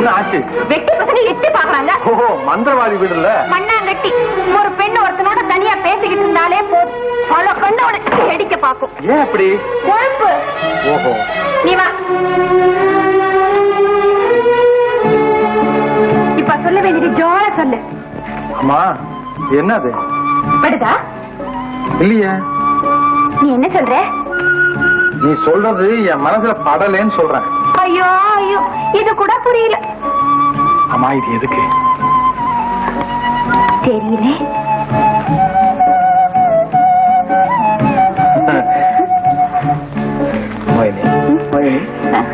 என்ன ஆச்சு? வெட்டி பசங்க எட்டி பாக்குறாங்க. ஓஹோ, மந்திரவாதி வீடு இல்ல. மண்ணாங்கட்டி. ஒரு பெண்ணு ஒருத்தனோட தனியா பேசிக்கிட்டு இருந்தாலே போதும், பல கண்ணோட வெடிக்க பாக்கும். ஏன் அப்படி? கொழுப்பு. ஓஹோ, நீ வா. இப்ப சொல்ல வேண்டியது ஜோர சொல்லு. அம்மா என்னது? படுதா? இல்லையே. நீ என்ன சொல்ற? நீ சொல்றது என் மனசுல படலேன்னு சொல்றேன். ஐயோ ஐயோ, இது கூட புரியல. அம்மா இது எதுக்கு தெரியல.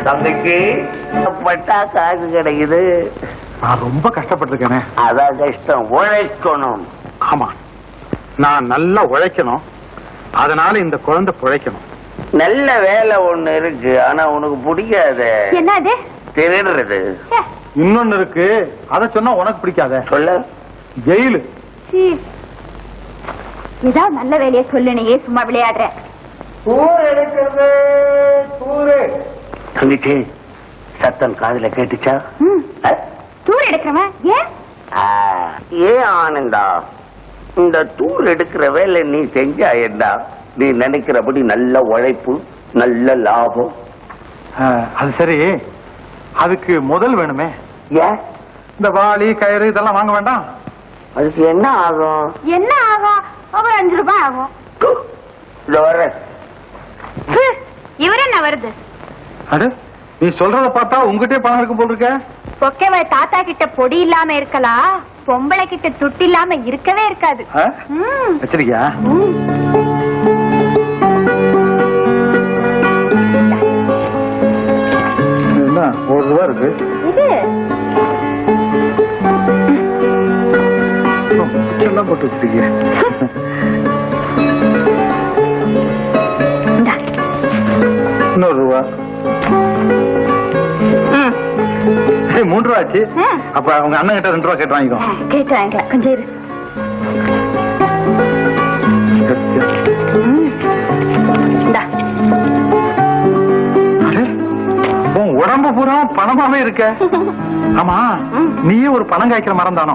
தம்பிக்கு பட்டா காசு கிடைக்குது. நான் ரொம்ப கஷ்டப்பட்டிருக்கேனே. அதான் கஷ்டம், உழைக்கணும். ஆமா, நான் நல்லா உழைக்கணும். அதனால இந்த குழந்தை பிழைக்கணும். நல்ல வேலை ஒண்ணு இருக்கு, ஆனா உனக்கு பிடிக்காது. என்னது? திருடுறது. இன்னொன்னு இருக்கு, அத சொன்னா உனக்கு பிடிக்காத. சொல்ல. ஜெயிலு. ஏதாவது நல்ல வேலையை சொல்லு, நீ சும்மா விளையாடுற. தங்கச்சி, சத்தம் காதுல கேட்டுச்சா? தூர் எடுக்கிறவன் ஏன்? ஏன் ஆனந்தா, இந்த தூர் எடுக்கிற வேலை நீ செஞ்சா என்ன? நீ நினைக்கிறபடி நல்ல உழைப்பு, நல்ல லாபம். அது சரி, அதுக்கு முதல் வேணுமே. ஏன்? இந்த வாளி கயிறு இதெல்லாம் வாங்க வேண்டாம்? அதுக்கு என்ன ஆகும்? என்ன ஆகும்? ஒரு 5 ரூபாய் ஆகும். இவர் என்ன வருது? அடு, நீ சொல்றத பார்த்தா உங்ககிட்டே பணம் இருக்கு போல் இருக்க. பொக்கேவ தாத்தா கிட்ட பொடி இல்லாம இருக்கலாம், பொம்பளை கிட்ட துட்டு இல்லாம இருக்கவே இருக்காது. வச்சிருக்கியா? என்ன 1 ரூபா இருக்கு? இது எல்லாம் போட்டு வச்சிருக்கிய. இன்னொரு ரூபா. 3 ரூபா ஆச்சு. அப்ப அவங்க அண்ணன் கிட்ட 2 ரூபா கேட்டு வாங்கிக்கோ. கேட்டு வாங்கிக்கலாம், கொஞ்சம் இரு. உடம்பு பூரா பணமாவே இருக்க. ஆமா, நீயே ஒரு பணம் காய்க்கிற மரம் தானோ?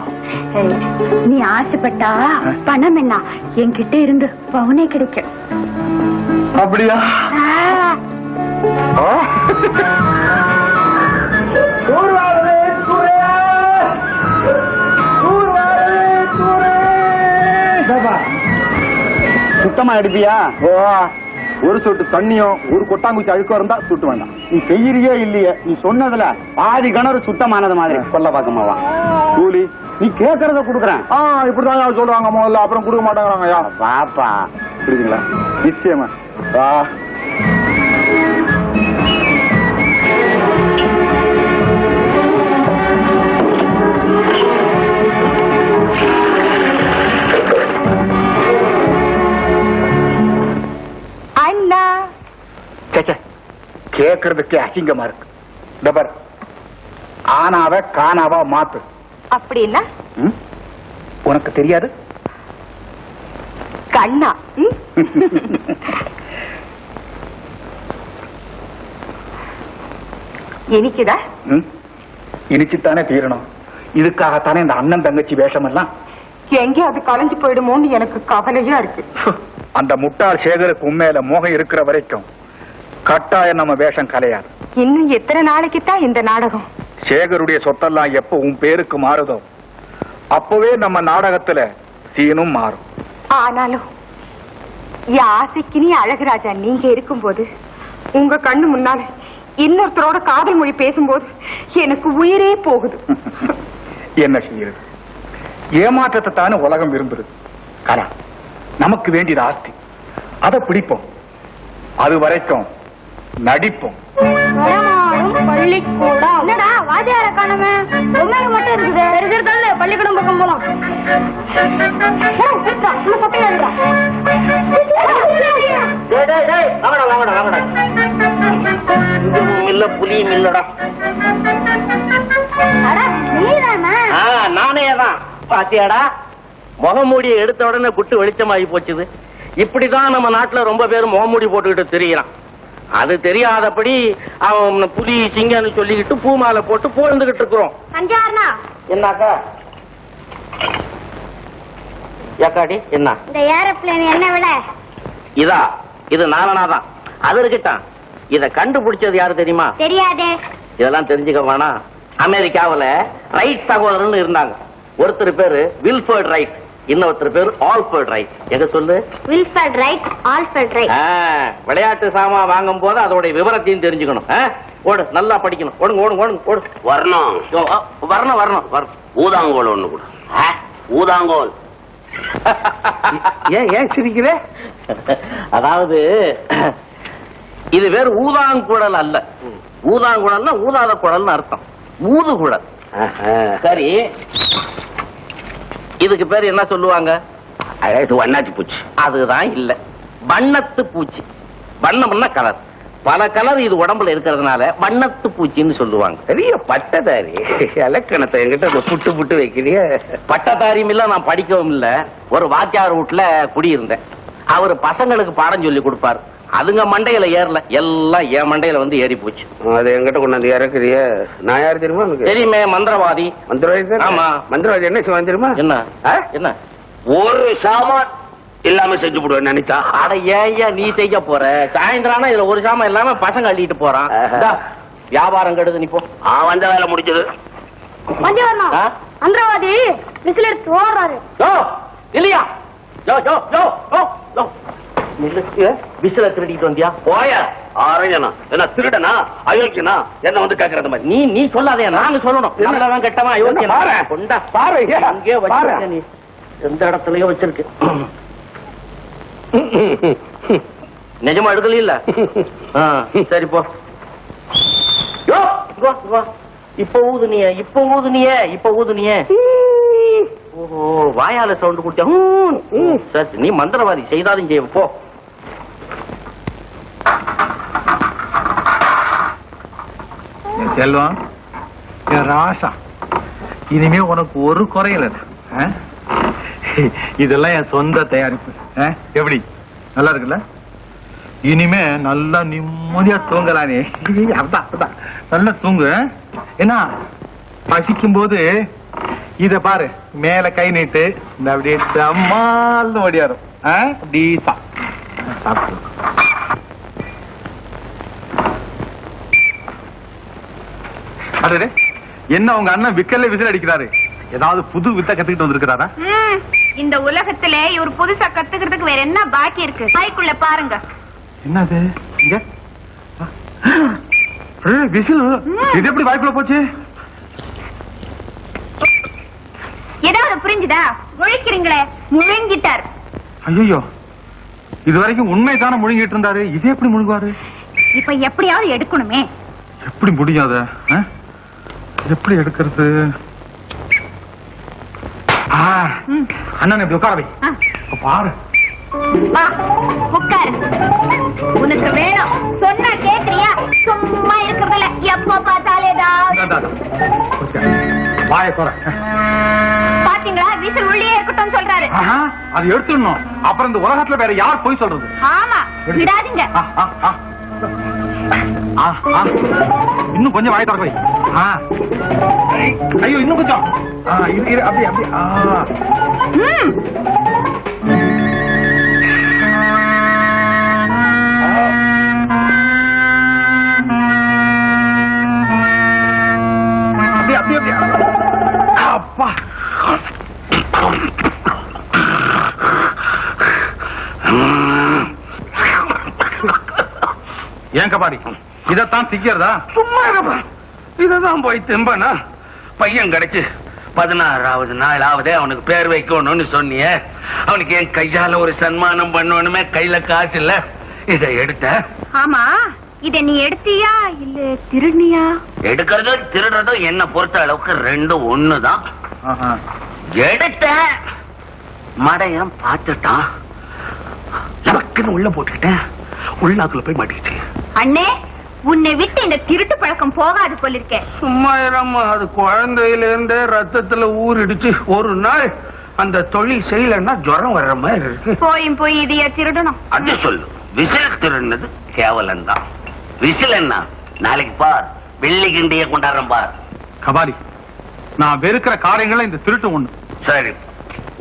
நீ ஆசைப்பட்டா பணம் என்ன என்கிட்ட இருந்து பவுனே கிடைக்கும். அப்படியா? சுத்தமா எடுப்பியா? ஒரு சொட்டு தண்ணியும் ஒரு கொட்டாங்குச்சி அழுக்க இருந்தா சுட்டு வேண்டாம். நீ செய்யறியே இல்லையே, நீ சொன்னதுல பாதி கிணறு சுத்தமானது மாதிரி சொல்ல பாக்கமாவா? கூலி நீ கேட்கறத குடுக்கறேன். இப்படிதான் சொல்றாங்க முதல்ல, அப்புறம் கொடுக்க மாட்டாங்கிறாங்க. பாப்பா புரியுதுங்களா? நிச்சயமா. கேக்குறதுக்கு அசிங்கமா இருக்கு. டபர் ஆனாவ காணாவா மாத்து. அப்படி இல்ல உனக்கு தெரியாது? கண்ணா இனிக்குதா? இனிச்சுத்தானே தீரணும். இதுக்காகத்தானே இந்த அண்ணன் தங்கச்சி வேஷம் எல்லாம். எங்கே அது கலைஞ்சு போயிடுமோன்னு எனக்கு கவலையா இருக்கு. அந்த முட்டாள் சேகருக்கு உண்மையில மோகம் இருக்கிற வரைக்கும் கட்டாயம் நம்ம வேஷம் கலையாது. இன்னும் எத்தனை நாளைக்கு தான் இந்த நாடகம்? சேகருடைய சொத்தெல்லாம் எப்ப உன் பேருக்கு மாறுதோ அப்பவே நம்ம நாடகத்துல சீனும் மாறும். ஆனாலும் என் ஆசைக்கு நீ அழகுராஜா நீங்க இருக்கும்போது உங்க கண்ணு முன்னால இன்னொருத்தரோட காதல் மொழி பேசும்போது எனக்கு உயிரே போகுது. என்ன செய்யுது? ஏமாற்றத்தை தானே உலகம் விரும்புது. கலா, நமக்கு வேண்டியது ஆஸ்தி, அதை பிடிப்போம். அது வரைக்கும் நடிப்போம். பள்ளிக்கூடம் என்னடா வாத்தியார காணமே, பொம்மைங்க மட்டும் இருக்குது. இருக்கிறதல்ல பள்ளிக்கூடம் பக்கம் போலாம். புலியும் இல்லடா. நானே தான். பாத்தியாடா, முகமூடியை எடுத்த உடனே குட்டு வெளிச்சமாகி போச்சுது. இப்படிதான் நம்ம நாட்டுல ரொம்ப பேரும் முகமூடி போட்டுக்கிட்டு திரியிறான். அது தெரியாதபடி அவன் புலி சிங்கன்னு சொல்லிக்கிட்டு பூமாலை போட்டு போந்துகிட்டு இருக்கிறோம். சஞ்சாரணா, என்னக்கா ஏக்காடி என்ன இந்த ஏரோப்ளேன் என்ன விட இதா? இது நாலனாதான். அது இருக்கட்டும், இத கண்டுபிடிச்சது யாரு தெரியுமா? தெரியாதே. இதெல்லாம் தெரிஞ்சுக்க வேணாம். அமெரிக்காவுல ரைட் சகோதரன் இருந்தாங்க. ஒருத்தர் பேரு வில்ஃபர்ட் ரைட், இன்னொருத்தர் பேரு ஆல்ஃபர்ட் ரைட். எங்க சொல்லு? Wilfred right, Alfred right. விளையாட்டு சாமான் வாங்கும் போது அதோட விவரத்தையும் தெரிஞ்சுக்கணும். ஓடு, நல்லா படிக்கணும். ஓடுங்க ஓடுங்க ஓடுங்க ஓடு. வரணும் வரணும் வரணும் வரணும். ஊதாங்கோல் ஒண்ணு கூட. ஊதாங்கோல். ஏன் சிரிக்கிற? அதாவது இது வேறு ஊதாங்குழல் அல்ல. ஊதாங்குழல்னா ஊதாத குழல்னு அர்த்தம். ஊதுகுழல். சரி, இதுக்கு பேர் என்ன சொல்லுவாங்க? வண்ணாச்சி பூச்சி. அதுதான் இல்ல, வண்ணத்து பூச்சி. வண்ணம்னா கலர். பல கலர் இது உடம்புல இருக்கிறதுனால வண்ணத்து பூச்சின்னு சொல்லுவாங்க. பெரிய பட்டதாரி. இலக்கணத்தை என்கிட்ட புட்டு புட்டு வைக்கிறிய. பட்டதாரியும் இல்ல, நான் படிக்கவும் இல்ல. ஒரு வாத்தியார் வீட்டுல குடியிருந்தேன். அவரு பசங்களுக்கு பாடம் சொல்லி கொடுப்பாரு. அதுங்க மண்டையில ஏறல, எல்லாம் என் மண்டையில வந்து ஏறி போச்சு. அது என்கிட்ட கொண்டாந்து இறக்குறிய. நான் யாரு தெரியுமா? தெரியுமே, மந்திரவாதி. மந்திரவாதி? ஆமா. மந்திரவாதி என்ன செய்வான் தெரியுமா? என்ன என்ன? ஒரு சாமான் இல்லாம செஞ்சு போடுவேன் நினைச்சா. அட ஏன் நீ செய்ய போற? சாயந்தரம் இதுல ஒரு சாமான் இல்லாம பசங்க அள்ளிட்டு போறான். வியாபாரம் கெடுது. நீ போ. வந்த வேலை முடிஞ்சது. மந்திரவாதி மந்திரவாதி விசில் எடுத்து ஓடுறாரு. இல்லையா? விசில திருடிட்டு வந்தியா? போயா ஆரஞ்சனா என்ன திருடனா அயோக்கியனா என்ன வந்து கேக்குறது மாதிரி? நீ சொல்லாதே, நாங்க சொல்லணும். நல்லவன் கெட்டவன் அயோக்கியனா? கொண்டா பாரு, அங்கே வச்சிருக்க. நீ எந்த இடத்துலயோ வச்சிருக்கு. நிஜமா எடுக்கல இல்ல? சரி போ. இப்ப ஊதுனிய இப்ப ஊதுனிய இப்ப ஊதுனிய. ஓஹோ, வாயால சவுண்ட் கொடுத்தியா? சரி, நீ மந்திரவாதி, செய்தாலும் செய்ய போ. செல்வம், என் ராசா, இனிமே உனக்கு ஒரு குறையில. இதெல்லாம் என் சொந்த தயாரிப்பு. எப்படி நல்லா இருக்குல்ல? இனிமே நல்லா நிம்மதியா தூங்கலானே. அதான் நல்லா தூங்கு. என்ன பசிக்கும் போது இத பாரு, மேல கை நீட்டு, இந்த அப்படியே தம்மால்னு ஓடியாரும். டீசா சாப்பிடு. அடே, என்ன உங்க அண்ணன் விக்கல்ல விசில் அடிக்கிறாரு? ஏதாவது புது வித்த கத்துக்கிட்டு வந்திருக்கிறாரா? இந்த உலகத்திலே இவர் புதுசா கத்துக்கிறதுக்கு வேற என்ன பாக்கி இருக்கு? வாய்க்குள்ள பாருங்க. என்னது? இங்க விசில். இது எப்படி வாய்க்குள்ள போச்சு? ஏதாவது புரிஞ்சுதா? முழிக்கிறீங்களே, முழுங்கிட்டார். ஐயோ, இது வரைக்கும் உண்மைதான முழுங்கிட்டு இருந்தாரு. இது எப்படி முழுங்குவாரு? இப்ப எப்படியாவது எடுக்கணுமே. எப்படி முடியாத? எப்படி எடுக்கிறது? அண்ணன் இப்படி உட்கார வை. பாரு, உட்காரு. உனக்கு வேணும் சொன்னா கேக்குறியா? சும்மா இருக்கிறதுல எப்ப பார்த்தாலேதான். வாய குறை. பாத்தீங்களா, விசில் உள்ளே இருக்கட்டும் சொல்றாரு. அது எடுத்துடணும். அப்புறம் இந்த உலகத்துல வேற யார் போய் சொல்றது? ஆமா, விடாதீங்க. இன்னும் கொஞ்சம் வாய திறக்க வை. ஐயோ, இன்னும் கொஞ்சம். அப்படி அப்படி. அப்படி அப்படி அப்படி. அப்பா, ஏன் கபாடி இதத்தான் திக்கிறதா? சும்மா இருப்பா. இததான் போய் திம்பனா பையன் கிடைச்சு 16வது நாளாவது அவனுக்கு பேர் வைக்கணும்னு சொன்னிய. அவனுக்கு என் கையால ஒரு சன்மானம் பண்ணணுமே, கையில காசு இல்ல. இதை எடுத்த. ஆமா, இத நீ எடுத்தியா இல்ல திருடியா? எடுக்கிறதும் திருடுறதும் என்ன பொறுத்த அளவுக்கு ரெண்டும் ஒண்ணுதான். எடுத்த மடையன் பார்த்துட்டான், நமக்குன்னு உள்ள போட்டுக்கிட்டேன். உள்நாக்குல போய் மாட்டிக்கிச்சு. அண்ணே, உன்னை விட்டு இந்த திருட்டு பழக்கம் போகாது போலிருக்கேன். சும்மா இராம, அது குழந்தையில இருந்தே ரத்தத்துல ஊறிடுச்சு. ஒரு நாள் அந்த தொழில் செய்யலன்னா ஜுரம் வர்ற மாதிரி இருக்கு. போய் இதைய திருடணும். அது சொல்லு. விசில் திருன்னது கேவலம் தான். விசில் என்ன, நாளைக்கு பார், வெள்ளி கிண்டிய கொண்டாடுறேன் பார். கபாலி, நான் வெறுக்கிற காரியங்களை இந்த திருட்டு ஒண்ணு. சரி,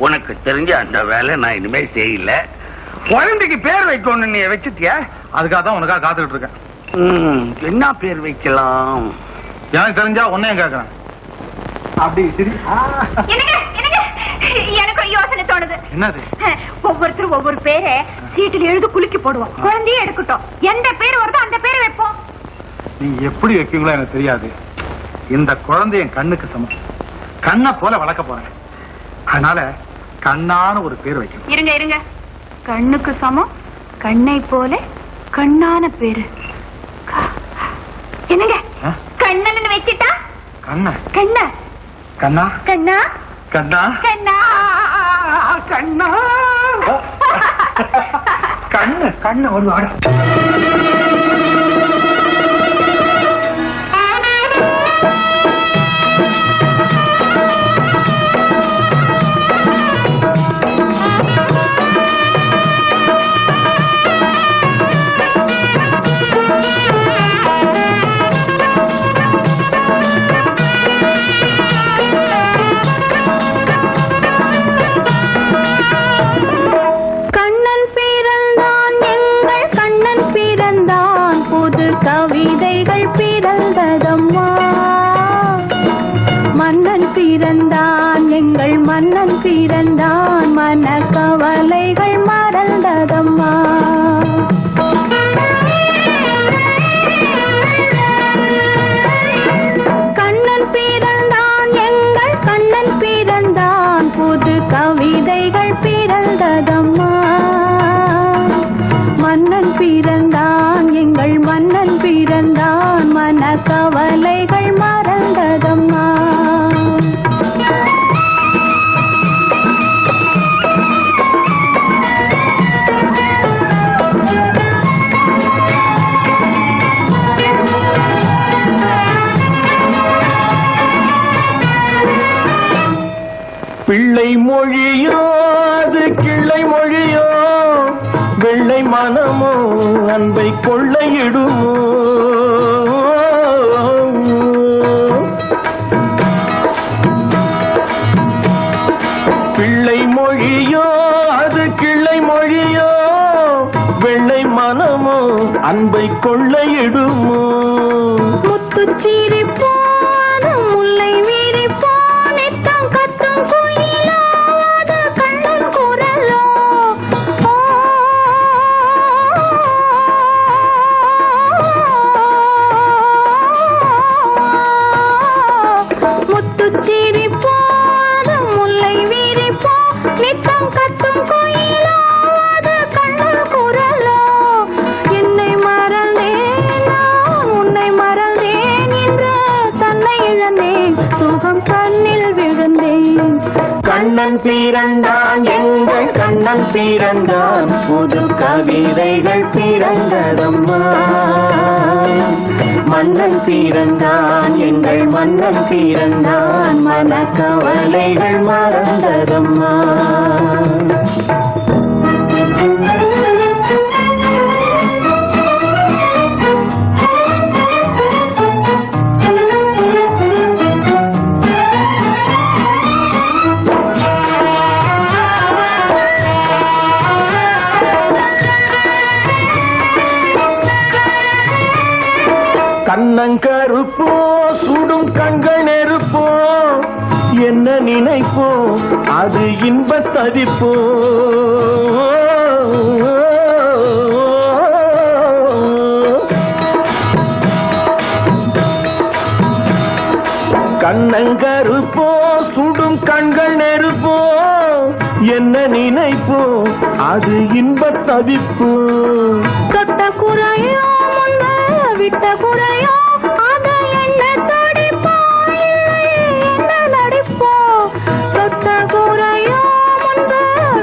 உனக்கு தெரிஞ்ச அந்த வேலை நான் இனிமே செய்யல. குழந்தைக்கு பேர் வைக்கணும், நீ வச்சுட்டியா? அதுக்காக தான் உனக்காக காத்துக்கிட்டு இருக்கேன். என்ன பேர் வைக்கலாம்? எனக்கு தெரிஞ்சா உன்னையும் கேட்கறேன். அப்படி சரி. எனக்கு ஒரு யோசனை தோணுது. என்னது? ஒவ்வொருத்தரும் ஒவ்வொரு பேரை சீட்டில் எழுதி குலுக்கி போடுவோம். குழந்தையே எடுக்கட்டும், எந்த பேர் வருதோ அந்த பேரை வைப்போம். நீங்க எப்படி வைப்பீங்களோ எனக்கு தெரியாது. இந்த குழந்தை என் கண்ணுக்கு சமம். கண்ணை போல வளர்க்க போறேன். அதனால கண்ணான ஒரு பேர் வைக்கணும். இருங்க இருங்க, கண்ணுக்கு சமம், கண்ணை போல கண்ணான பேரு. என்னங்க, கண்ணன் வச்சிட்டா? கண்ண கண்ணா கண்ணா கண்ணா கண்ணா கண்ணா கண்ணா கண்ணு கண்ணு ஒரு வாட. பிறந்தான் மன கவலைகள் மறந்ததம்மா. கண்ணன் பிறந்தான், எங்கள் கண்ணன் பிறந்தான், புது கவிதைகள் பிறந்ததம்மா. மன்னன் பிறந்தான், எங்கள் மன்னன் பிறந்தான், மன கவலைகள் மறந்ததம்மா. பிள்ளை மொழியோ அது கிள்ளை மொழியோ, வெள்ளை மனமோ அன்பை கொள்ளையிடுமோ. பிள்ளை மொழியோ அது கிள்ளை மொழியோ, வெள்ளை மனமோ அன்பை கொள்ளையிடுமோ. முத்துச்சீரி போன முல்லை வீரி போனித்தம் கத்தும் குயிலோ, அது கண்ணன் குரலோ. முத்துச்சீரி போன முல்லை வீரி போனித்தம் கத்தும் குயிலோ, அது கண்ணன் குரலோ. என்னை மறந்தேன் நான் உன்னை மறந்தேன் என்று தன்னை இழந்தேன், சுகம் கண்ணில் விழுந்தேன். கண்ணன் பிறந்தான், எங்கள் கண்ணன் பிறந்தான், புது கவிதைகள் பிறந்ததம்மா. மன்னன் பிறந்தான், எங்கள் மன்னன் பிறந்தான், மன கவலைகள் மறந்ததம்மா. கண்ணங்கருப்போ சுடும் கண்கள் நெருப்போ, என்ன நினைப்போ அது இன்பத் தவிப்போ. கண்ணங்கருப்போ சுடும் கண்கள் நெருப்போ, என்ன நினைப்போ அது இன்பத் தவிப்போ. தொட்ட குறையோ முன்ன விட்ட குறையோ, அது என்ன தடிப்போ என்ன நடிப்போ. தொட்ட குறையோ முன்ப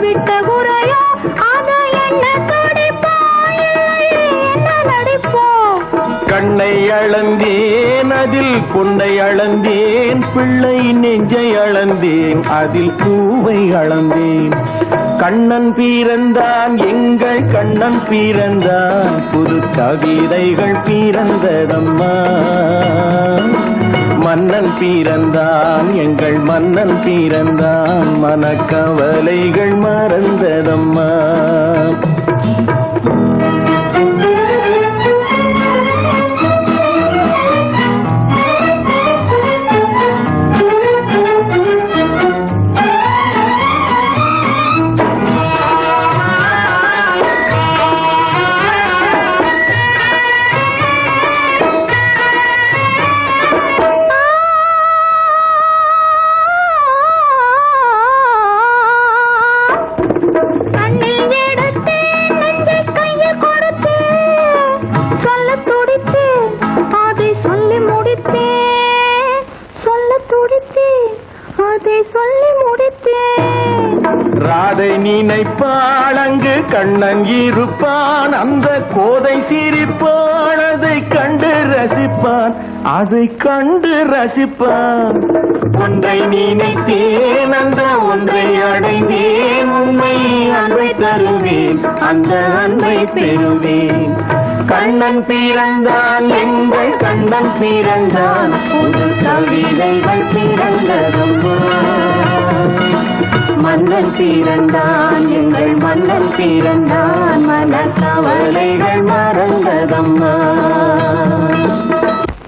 விட்ட குறையோ, அது என்ன தடிப்போ என்ன நடிப்போ. கண்ணை அளந்தேன் அதில் பொன்னை அளந்தேன், பிள்ளை நெஞ்சை அளந்தேன் அதில் பூவை அளந்தேன். கண்ணன் பிறந்தான் எங்கள் கண்ணன் பிறந்தான் புது கவிதைகள் பிறந்ததம்மா மன்னன் பிறந்தான் எங்கள் மன்னன் பிறந்தான் மனக்கவலைகள் மறந்ததம்மா ராதை நினைப்பாள் அங்கு கண்ணன் இருப்பான் அந்த கோதை சிரிப்பான் அதை கண்டு ரசிப்பான் அதை கண்டு ரசிப்பான் ஒன்றை நினைத்தேன் அந்த ஒன்றை அடைந்தேன் உண்மை அன்பை தருவேன் அந்த அன்பை பெறுவேன் கண்ணன் பிறந்தான் எங்கள் கண்ணன் பிறந்தான் புது கவிதைகள் பிறந்ததம்மா மன்னன் பிறந்தான் எங்கள் மன்னன் பிறந்தான் மனக்கவலைகள் மறந்ததம்மா